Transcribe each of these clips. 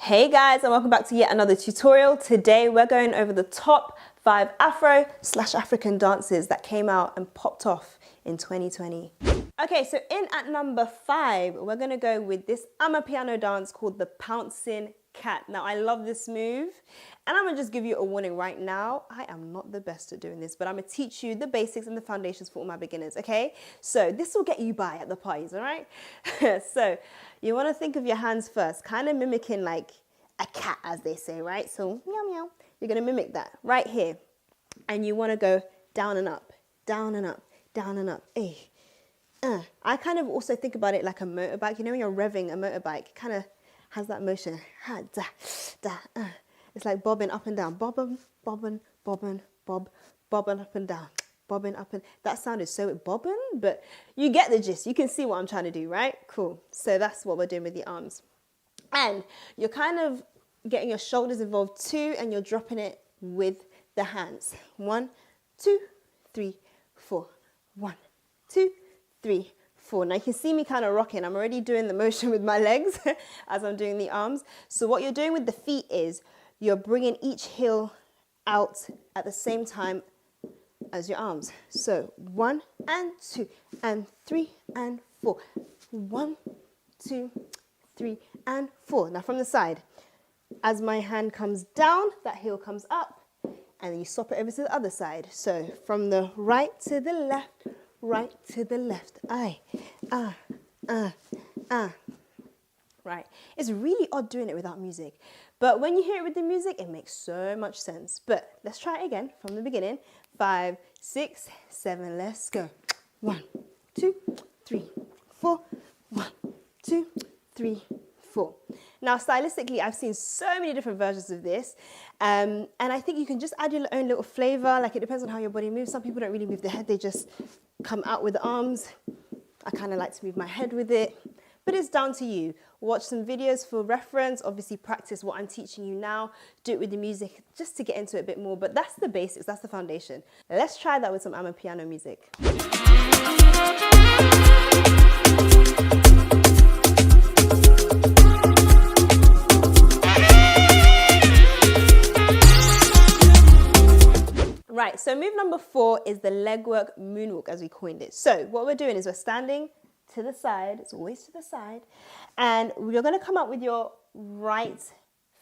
Hey guys, and welcome back to yet another tutorial. Today we're going over the top 5 Afro/African dances that came out and popped off in 2020. Okay, so in at number 5, we're gonna go with this amapiano dance called the pouncing cat. Now I love this move, and I'm gonna just give you a warning right now. I am not the best at doing this, but I'm gonna teach you the basics and the foundations for all my beginners, okay? So this will get you by at the parties, all right? So you wanna think of your hands first, kind of mimicking like a cat, as they say, right? So meow meow, you're gonna mimic that right here. And you wanna go down and up, down and up, down and up, I kind of also think about it like a motorbike. You know when you're revving a motorbike, it kind of has that motion. It's like bobbing up and down. Bobbing, bobbing, bobbing, bob, bobbing up and down. Bobbing up and... That sounded so bobbing, but you get the gist. You can see what I'm trying to do, right? Cool. So that's what we're doing with the arms. And you're kind of getting your shoulders involved too, and you're dropping it with the hands. 1, 2, 3, 4. 1, 2, 3, 4. Now you can see me kind of rocking. I'm already doing the motion with my legs as I'm doing the arms. So what you're doing with the feet is you're bringing each heel out at the same time as your arms. So 1 and 2 and 3 and 4. 1, 2, 3 and 4. Now from the side, as my hand comes down, that heel comes up, and then you swap it over to the other side. So from the right to the left, right to the left. Right. It's really odd doing it without music, but when you hear it with the music, it makes so much sense. But let's try it again from the beginning. 5, 6, 7, let's go. 1, 2, 3, 4. 1, 2, 3, 4. Now stylistically, I've seen so many different versions of this, and I think you can just add your own little flavor. Like, it depends on how your body moves. Some people don't really move their head, they just come out with the arms. I kind of like to move my head with it, but it's down to you. Watch some videos for reference, obviously practice what I'm teaching you now, do it with the music just to get into it a bit more, but that's the basics, that's the foundation. Let's try that with some amapiano music. Right, so move number 4 is the legwork moonwalk, as we coined it. So what we're doing is we're standing to the side, it's always to the side, and you're gonna come up with your right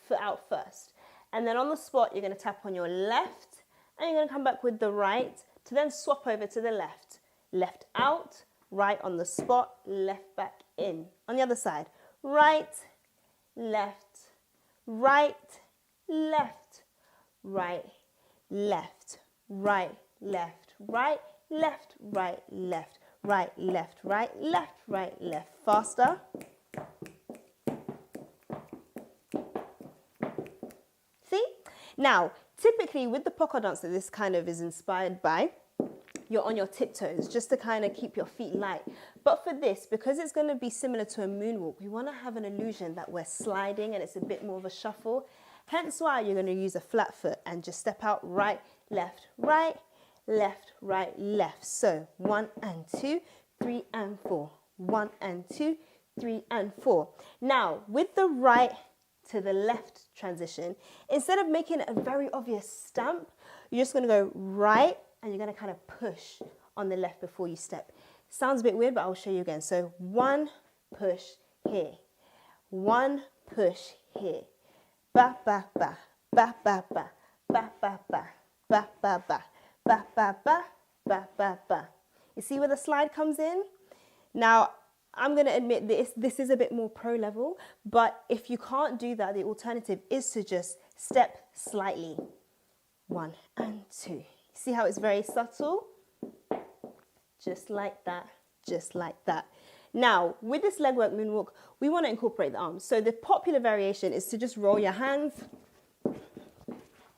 foot out first. And then on the spot, you're gonna tap on your left, and you're gonna come back with the right to then swap over to the left. Left out, right on the spot, left back in. On the other side, right, left, right, left, right, left, right, left, right, left, right, left, right, left, right, left, right, left. Faster. See? Now, typically with the polka dance that this kind of is inspired by, you're on your tiptoes just to kind of keep your feet light. But for this, because it's going to be similar to a moonwalk, we want to have an illusion that we're sliding and it's a bit more of a shuffle. Hence why you're going to use a flat foot and just step out right, left, right, left, right, left. So 1 and 2, 3 and 4. 1 and 2, 3 and 4. Now with the right to the left transition, instead of making it a very obvious stamp, you're just going to go right and you're going to kind of push on the left before you step. Sounds a bit weird, but I'll show you again. So 1 push here, 1 push here. Ba ba ba ba ba ba ba ba ba ba ba ba ba ba ba ba ba ba. You see where the slide comes in? Now I'm going to admit this is a bit more pro level, but if you can't do that, the alternative is to just step slightly. 1 and 2. See how it's very subtle? Just like that, just like that. Now, with this legwork moonwalk, we want to incorporate the arms. So the popular variation is to just roll your hands,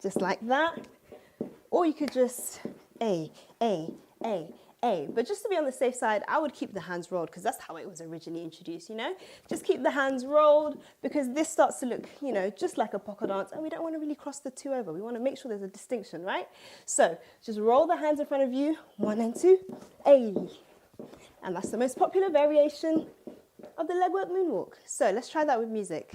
just like that. Or you could just A. But just to be on the safe side, I would keep the hands rolled because that's how it was originally introduced, you know? Just keep the hands rolled because this starts to look, you know, just like a polka dance, and we don't want to really cross the two over. We want to make sure there's a distinction, right? So just roll the hands in front of you, 1 and 2, A. And that's the most popular variation of the legwork moonwalk. So let's try that with music.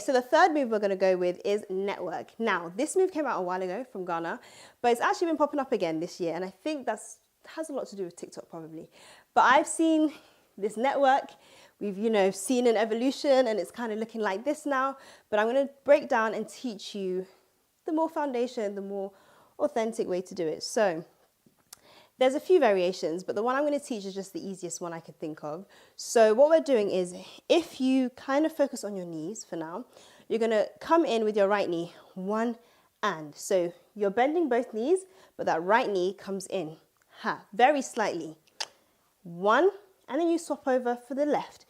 so the third move we're going to go with is network. Now, this move came out a while ago from Ghana, but it's actually been popping up again this year, and I think that has a lot to do with TikTok probably. But I've seen this network, we've, you know, seen an evolution, and it's kind of looking like this now, but I'm going to break down and teach you the more foundation, the more authentic way to do it. So there's a few variations, but the one I'm going to teach is just the easiest one I could think of. So what we're doing is, if you kind of focus on your knees for now, you're going to come in with your right knee, one and. So you're bending both knees, but that right knee comes in, very slightly. One, and then you swap over for the left.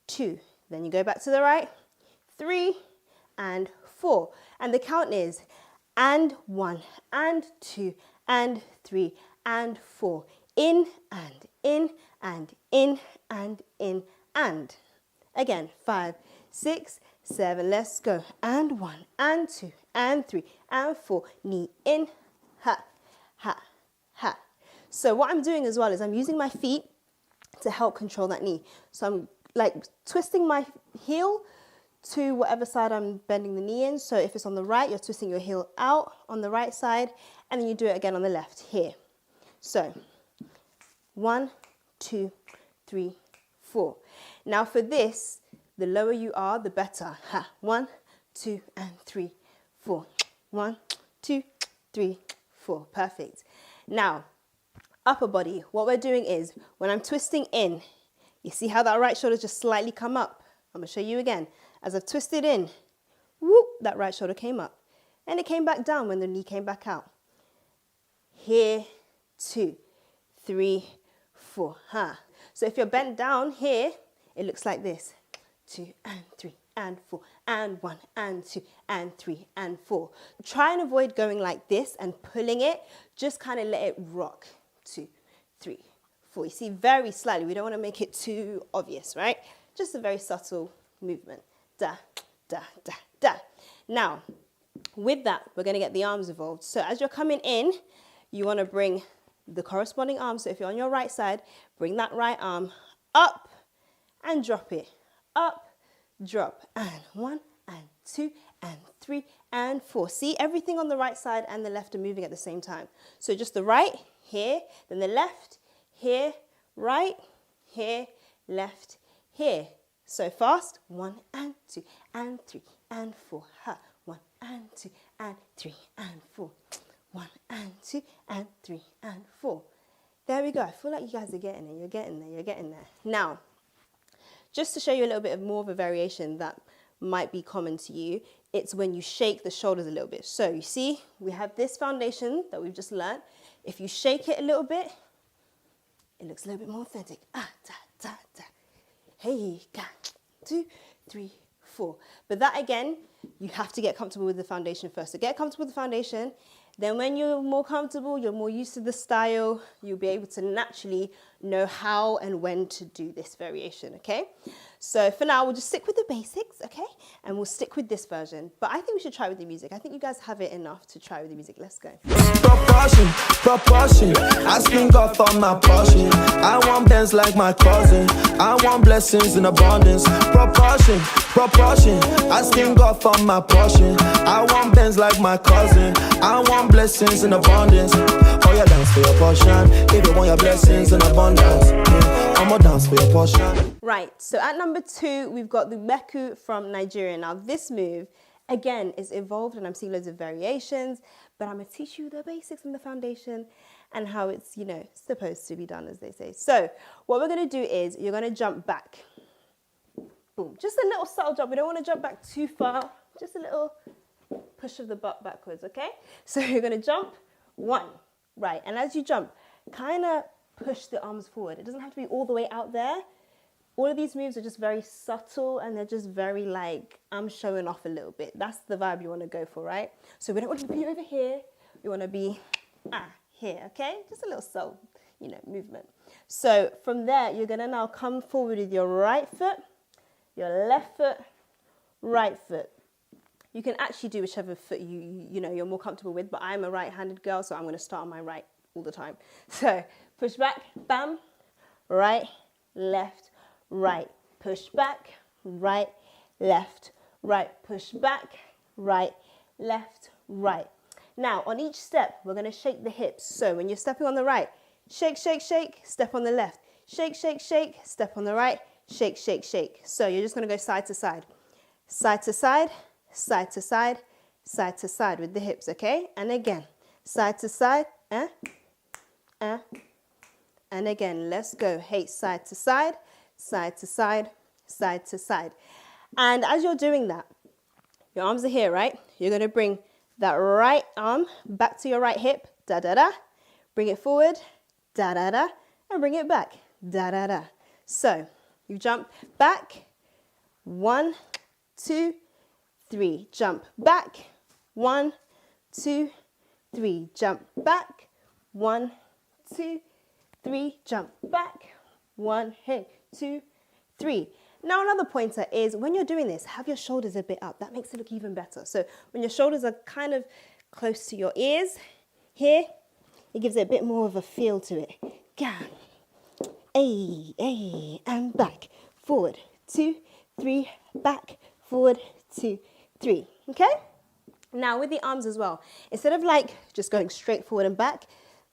Two, then you go back to the right. Three, and four. And the count is, and one, and two, and three, and four. In, and in, and in, and in, and. Again, 5, 6, 7, let's go. And 1, and 2, and 3, and 4. Knee in, ha, ha, ha. So what I'm doing as well is I'm using my feet to help control that knee. So I'm like twisting my heel to whatever side I'm bending the knee in. So if it's on the right, you're twisting your heel out on the right side, and then you do it again on the left here. So 1, 2, 3, 4. Now for this, the lower you are, the better. 1, 2, and 3, 4. 1, 2, 3, 4. Perfect. Now, upper body, what we're doing is, when I'm twisting in, you see how that right shoulder just slightly come up? I'm going to show you again. As I've twisted in, whoop, that right shoulder came up. And it came back down when the knee came back out. Here, 2, 3, 4. So if you're bent down here, it looks like this. 2 and 3 and 4 and 1 and 2 and 3 and 4. Try and avoid going like this and pulling it. Just kind of let it rock. 2, 3, 4. You see, very slightly. We don't want to make it too obvious, right? Just a very subtle movement. Da, da, da, da. Now, with that, we're going to get the arms involved. So as you're coming in, you want to bring the corresponding arm. So if you're on your right side, bring that right arm up and drop it. Up, drop, and 1, and 2, and 3, and 4. See, everything on the right side and the left are moving at the same time. So just the right, here, then the left, here, right, here, left, here. So fast, 1, and 2, and 3, and 4. 1, and 2, and 3, and 4. 1, and 2, and 3, and 4. There we go. I feel like you guys are getting it. You're getting there. You're getting there. Now, just to show you a little bit more of a variation that might be common to you, it's when you shake the shoulders a little bit. So you see, we have this foundation that we've just learned. If you shake it a little bit, it looks a little bit more authentic. Da, da, da. Hey, 2, 3, 4. But that again, you have to get comfortable with the foundation first. So get comfortable with the foundation. Then when you're more comfortable, you're more used to the style, you'll be able to naturally know how and when to do this variation, okay? So for now, we'll just stick with the basics, okay? And we'll stick with this version. But I think we should try with the music. I think you guys have it enough to try with the music. Let's go. Proportion, proportion. Asking God for my portion. I want bands like my cousin. I want blessings in abundance. Proportion, proportion. Asking God for my portion. I want bands like my cousin. I want blessings in abundance. Oh, yeah, dance for your portion. If you want your blessings in abundance, I'm gonna dance for your portion. Right, so at number 2, we've got the meku from Nigeria. Now this move, again, is evolved and I'm seeing loads of variations, but I'm gonna teach you the basics and the foundation and how it's, you know, supposed to be done, as they say. So what we're gonna do is you're gonna jump back. Boom, just a little subtle jump. We don't wanna jump back too far, just a little push of the butt backwards, okay? So you're gonna jump, 1, right, and as you jump, kind of push the arms forward. It doesn't have to be all the way out there. All of these moves are just very subtle and they're just very like, I'm showing off a little bit. That's the vibe you want to go for, right? So we don't want to be over here. We want to be here, okay? Just a little subtle, you know, movement. So from there, you're going to now come forward with your right foot, your left foot, right foot. You can actually do whichever foot you know you're more comfortable with, but I'm a right-handed girl, so I'm going to start on my right all the time. So push back, bam, right, left, right. Push back, right, left, right, push back, right, left, right. Now, on each step, we're going to shake the hips. So when you're stepping on the right, shake, shake, shake, step on the left. Shake, shake, shake, step on the right, shake, shake, shake. So you're just going to go side to side. Side to side, side to side, side to side with the hips, okay? And again, side to side, and again, let's go. Hey, side to side, side to side, side to side. And as you're doing that, your arms are here, right? You're going to bring that right arm back to your right hip, da-da-da. Bring it forward, da-da-da, and bring it back, da-da-da. So you jump back, 1, 2, 3. Jump back, 1, 2, 3. Jump back, 1, 2, 3. Jump back, 1, 2, 3. Now another pointer is when you're doing this, have your shoulders a bit up. That makes it look even better. So when your shoulders are kind of close to your ears, here, it gives it a bit more of a feel to it. Down, and back, forward, 2, 3, back, forward, 2, 3. Okay? Now with the arms as well, instead of like just going straight forward and back,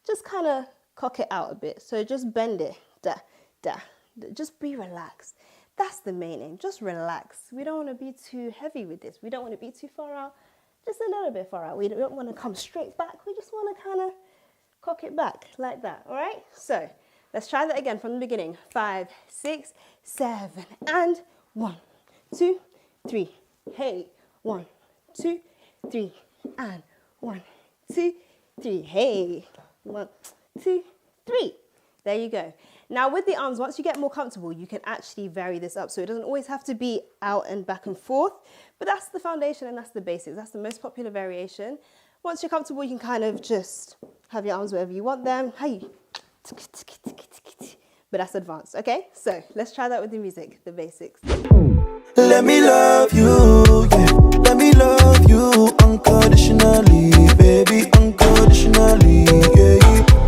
just kind of cock it out a bit. So just bend it, da, da. Just be relaxed. That's the main aim, just relax. We don't want to be too heavy with this. We don't want to be too far out, just a little bit far out. We don't want to come straight back. We just want to kind of cock it back like that, all right? So let's try that again from the beginning. 5, 6, 7, and 1, 2, 3. Hey, 1, 2, 3, and 1, 2, 3. Hey, 1, 2, 3. There you go. Now with the arms, once you get more comfortable, you can actually vary this up. So it doesn't always have to be out and back and forth, but that's the foundation and that's the basics. That's the most popular variation. Once you're comfortable, you can kind of just have your arms wherever you want them. Hey, but that's advanced, okay? So let's try that with the music, the basics. Let me love you, yeah. Let me love you unconditionally, baby, unconditionally, yeah.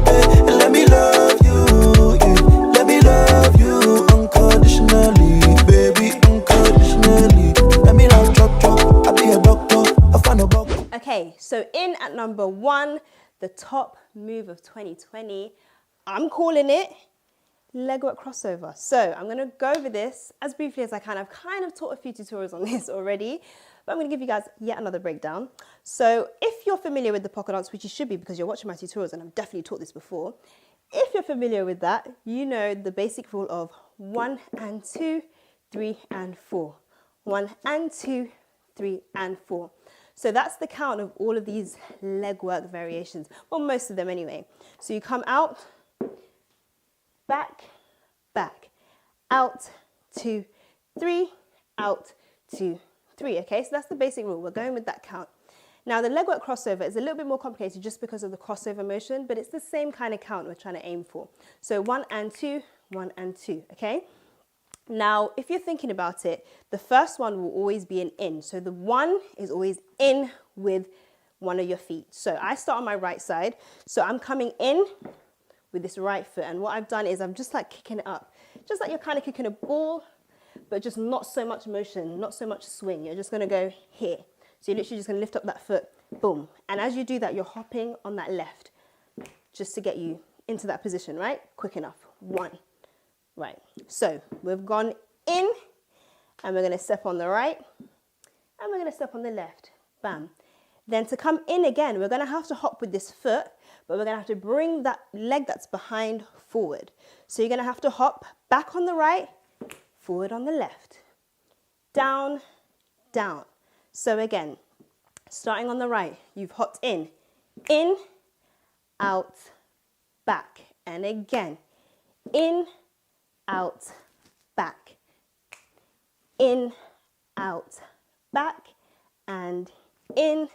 Hey, let me love you, yeah. Let me love you unconditionally, baby, unconditionally. Let me love chop chop. I'll be a doctor. I find a book. Okay, so in at number 1, the top move of 2020, I'm calling it leg work crossover. So I'm going to go over this as briefly as I can. I've kind of taught a few tutorials on this already, but I'm going to give you guys yet another breakdown. So if you're familiar with the pocket dance, which you should be because you're watching my tutorials and I've definitely taught this before, if you're familiar with that, you know the basic rule of 1 and 2, 3 and 4. 1 and 2, 3 and 4. So that's the count of all of these leg work variations. Well, most of them anyway. So you come out, back, back, out, 2, 3, out, 2, 3. Okay, so that's the basic rule. We're going with that count. Now the leg work crossover is a little bit more complicated just because of the crossover motion, but it's the same kind of count we're trying to aim for. So 1 and 2, 1 and 2, okay? Now, if you're thinking about it, the first one will always be an in. So the 1 is always in with one of your feet. So I start on my right side. So I'm coming in with this right foot. And what I've done is I'm just like kicking it up. Just like you're kind of kicking a ball, but just not so much motion, not so much swing. You're just going to go here. So you're literally just going to lift up that foot, boom. And as you do that, you're hopping on that left just to get you into that position, right? Quick enough. 1. Right. So we've gone in and we're going to step on the right and we're going to step on the left. Bam. Then to come in again, we're going to have to hop with this foot, but we're going to have to bring that leg that's behind forward. So you're going to have to hop back on the right, forward on the left, down, down. So again, starting on the right, you've hopped in, out, back, and again, in, out, back, in, out, back, and in,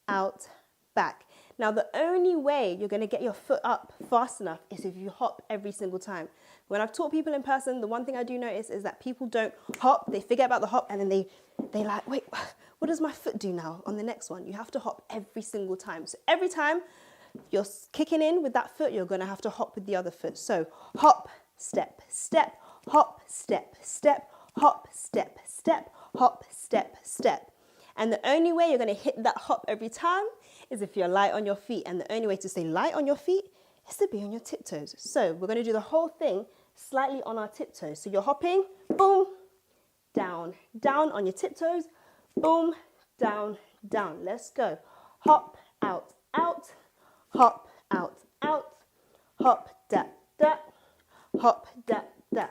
out, back. Now, the only way you're going to get your foot up fast enough is if you hop every single time. When I've taught people in person, the one thing I do notice is that people don't hop, they forget about the hop, and then they like, wait, what does my foot do now on the next one? You have to hop every single time. So every time you're kicking in with that foot, you're going to have to hop with the other foot. So hop, step, step, hop, step, step, hop, step, step, hop, step, step. And the only way you're going to hit that hop every time is if you're light on your feet. And the only way to stay light on your feet is to be on your tiptoes. So we're going to do the whole thing slightly on our tiptoes. So you're hopping, boom, down, down on your tiptoes, boom, down, down. Let's go. Hop, out, out, hop, out, out, hop, da, da, hop, da, da.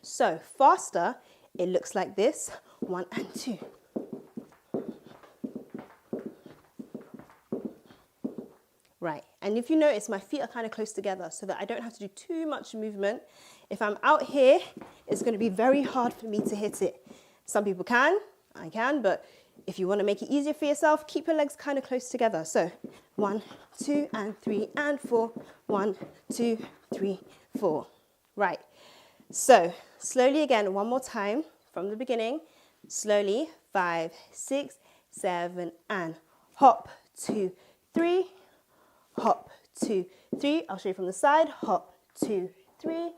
So faster, it looks like this. 1 and 2. Right, and if you notice, my feet are kind of close together so that I don't have to do too much movement. If I'm out here, it's going to be very hard for me to hit it. Some people can, I can, but if you want to make it easier for yourself, keep your legs kind of close together. So 1, 2, and 3, and 4. 1, 2, 3, 4. Right, so slowly again, one more time from the beginning. Slowly, 5, 6, 7, and hop, 2, 3. Hop, 2, 3. I'll show you from the side. Hop, 2, 3.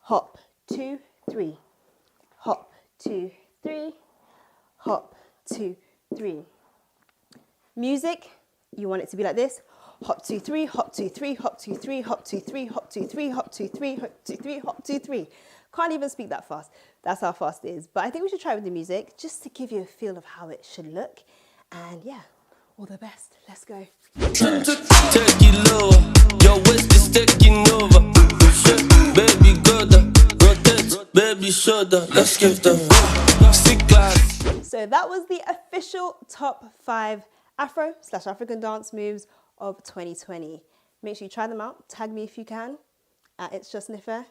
Hop, 2, 3. Hop, 2, 3. Hop, 2, 3. Music, you want it to be like this. Hop, 2, 3. Hop, 2, 3. Hop, 2, 3. Hop, 2, 3. Hop, 2, 3. Hop, 2, 3. Hop, 2, 3. Hop, 2, 3. Can't even speak that fast. That's how fast it is. But I think we should try with the music just to give you a feel of how it should look. And yeah, all the best. Let's go. Take it lower, your waist is taking over. Baby, go down, rotate, baby, shoulder. Let's give them stick class. So that was the official top 5 Afro/African dance moves of 2020. Make sure you try them out. Tag me if you can at It's Just Nifair.